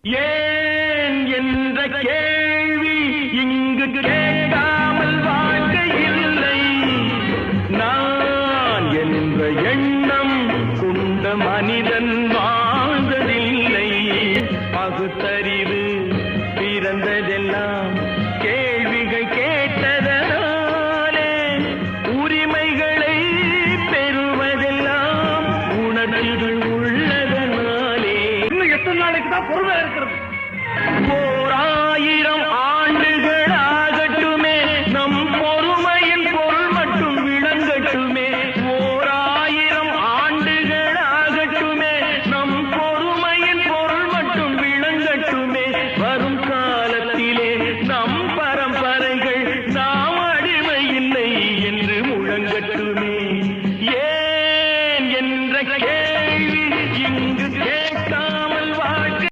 ஏன் என்ற கேள்வி இங்கு கேட்காமல் வாழ்க்கை இல்லை. நான் என்ற எண்ணம் கொண்ட மனிதன் வாழ்ந்ததில்லை. பகுத்தறிவு பிறந்ததெல்லாம் கேள்விகள் கேட்டதனாலே, உரிமைகளை பெறுவதெல்லாம் உணர்வுகள் உள்ளதனாலே. இன்னும் எத்தனை நாளைக்கு தான் பொறுமை இருக்கிறது? 1000 ஆண்டுகள்